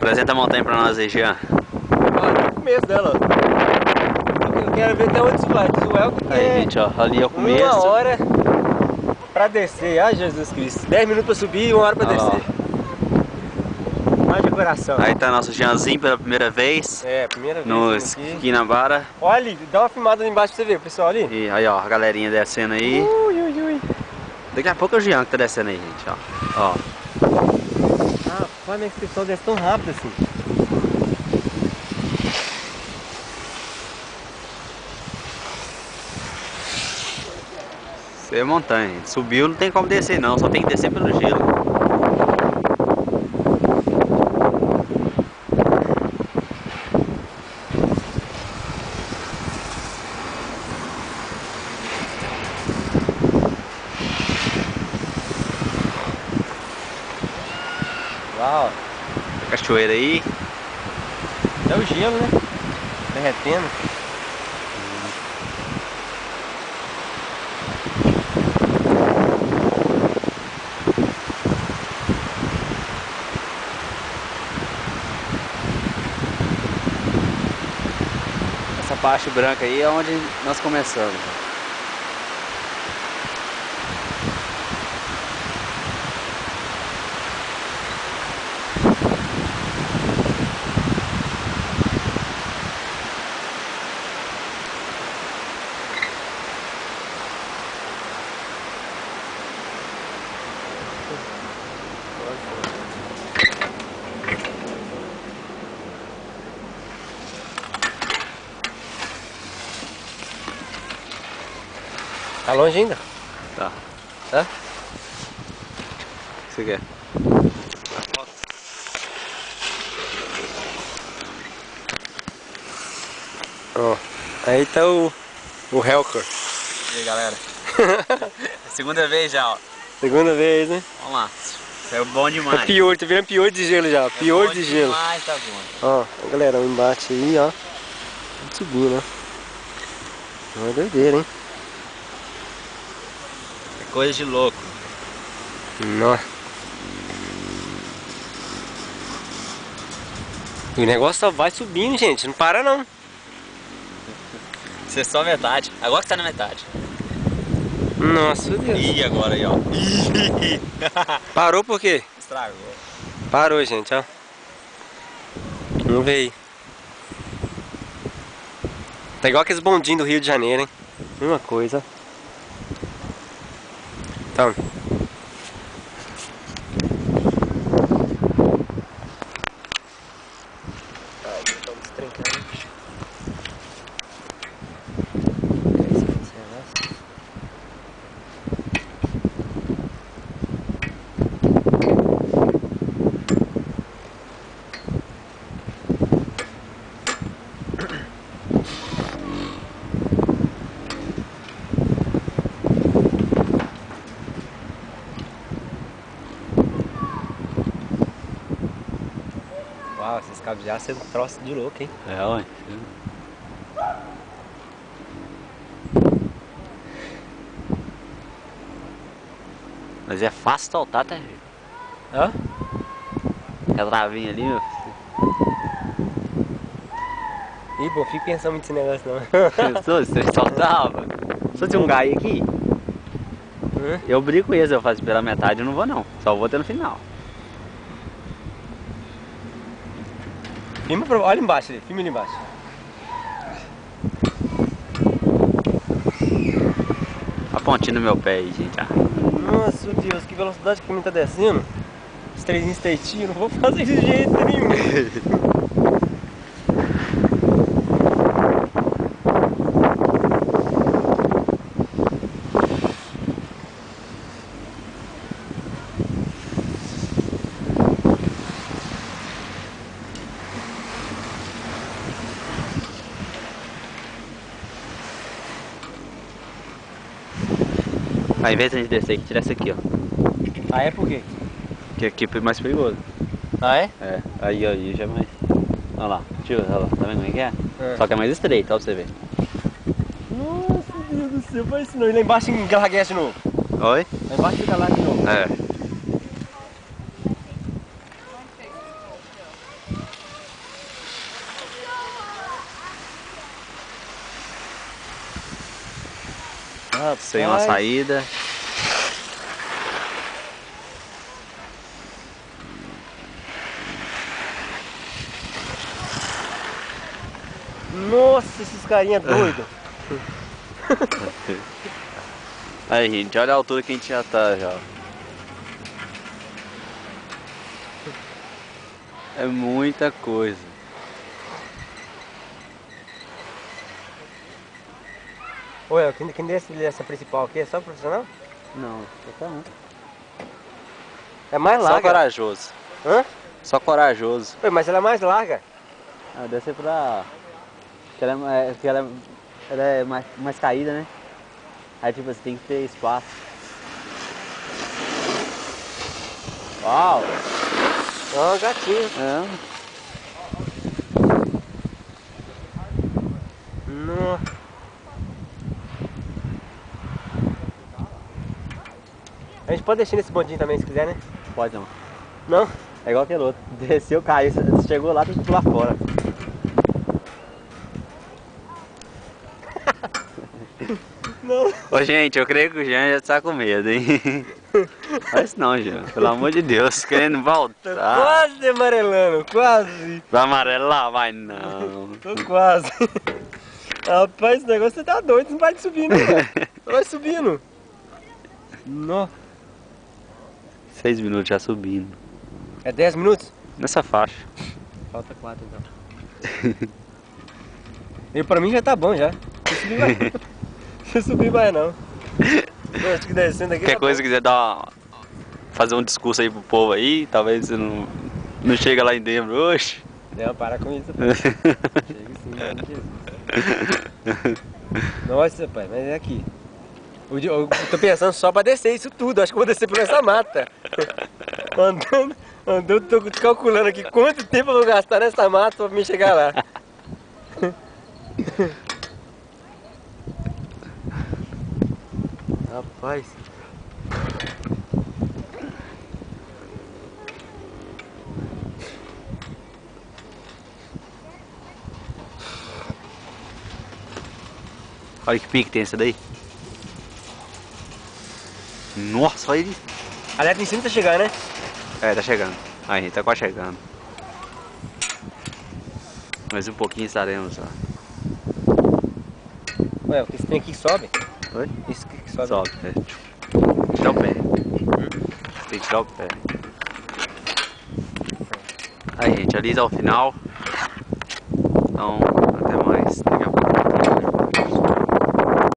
Apresenta a montanha pra nós aí, Jean. Olha, o começo dela, ó. Eu quero ver até onde isso vai. O Elco Aí, gente, ó, ali é o começo. 1 hora pra descer. Ai, Jesus Cristo. 10 minutos pra subir e 1 hora pra descer. Mais de coração. Aí tá nosso Jeanzinho pela primeira vez. É, primeira vez. No Aqui. Guinabara. Olha ali, dá uma filmada ali embaixo pra você ver, pessoal ali. E aí, ó, a galerinha descendo aí. Ui, ui, ui. Daqui a pouco é o Jean que tá descendo aí, gente, ó. Ó. Ah, olha que o pessoal desce tão rápido assim. Isso aí é montanha, gente. Subiu, não tem como descer não, só tem que descer pelo gelo. Lá, ó. Cachoeira aí. É o gelo, né? Derretendo. Essa parte branca aí é onde nós começamos. Tá longe ainda? Tá. Hã? O que você quer? Ó, aí tá o Helker. E aí, galera? Segunda vez já, ó. Segunda vez, né? Vamos lá. Saiu bom demais. É pior, tá virando pior de gelo já, pior de gelo. Demais, tá bom. Ó, galera, um embate aí, ó. Vamos subindo, ó. Uma doideira, hein? É coisa de louco. Nossa. E o negócio só vai subindo, gente, não para não. Isso é só metade. Agora que tá na metade. Nossa, Deus. Ih, agora aí, ó. Ih. Parou por quê? Estragou. Parou, gente, ó. Vamos ver aí. Tá igual aqueles bondinhos do Rio de Janeiro, hein? Mesma coisa. Então. Ai, estamos trincando. Uau, esses cabos já são um troço de louco, hein? É, ué. Mas é fácil soltar, tá? Hã? Aquela travinha ali, meu. Ih, pô, fico pensando muito nesse negócio não. Pensou? Você soltava. Se eu tinha um gai aqui, eu brigo com eles, eu faço pela metade, eu não vou não. Só vou até no final. Filma pra... Olha embaixo ali, filma ali embaixo. A pontinha no meu pé aí, gente. Ah. Nossa, Deus, que velocidade que o caminho tá descendo. Os trezinhos estreitinhos, não vou fazer isso de jeito nenhum. Ao invés de a gente descer aqui, tirar essa aqui, ó. Ah, é por quê? Que aqui é mais perigoso. Ah, é? É, aí já é mais. Olha lá, tio, olha lá, tá vendo como é que é? É. Só que é mais estreito, ó, pra você ver. Nossa, Deus do céu, faz isso não. E lá embaixo em Galaguete de novo. Oi? Lá embaixo fica lá de novo. É. Isso aí é uma saída. Nossa, esses carinha doidos. Aí, gente, olha a altura que a gente já tá já. É muita coisa. Ué, quem desce essa principal aqui é só profissional? Não, qualquer um. É mais Só larga. corajoso. Hã? Só corajoso. Ué, mas ela é mais larga. Ah, deve ser pra... que ela é mais caída, né? Aí tipo, você tem que ter espaço. Uau! Ó, gatinho. É. Nossa. A gente pode descer nesse bondinho também se quiser, né? Pode não. Não? É igual aquele outro. Desceu, caiu. Você chegou lá, tem que pular fora. Não. Ô, gente, eu creio que o Jean já tá com medo, hein? Faz isso não, Jean. Pelo amor de Deus, querendo Tô voltar. quase amarelando, quase. Vai amarelar? Vai não. Tô quase. Rapaz, esse negócio você tá doido, não vai subindo, velho. Vai subindo. Nossa. 6 minutos já subindo. É 10 minutos? Nessa faixa. Falta 4 então. E pra mim já tá bom já. Não subi mais, não subi mais não. Eu acho que descendo aqui. Qualquer coisa, quiser fazer um discurso aí pro povo aí, talvez você não chega lá em dentro hoje. Não, para com isso, pai. Chega sim, em nome de Jesus. Nossa, pai, mas é aqui. Eu tô pensando só pra descer isso tudo. Acho que eu vou descer por essa mata. Andando, tô calculando aqui quanto tempo eu vou gastar nessa mata pra me chegar lá. Rapaz. Olha que pique tem essa daí. Nossa, olha ele. Aliás, em cima tá chegando, né? É, tá chegando. Aí, a gente tá quase chegando. Mais um pouquinho estaremos, ó. Ué, esse trem aqui sobe? Oi? Isso que sobe? Sobe, é. Tira o pé. Tem que tirar o pé. Aí, gente, ali tá o final. Então, até mais. Daqui a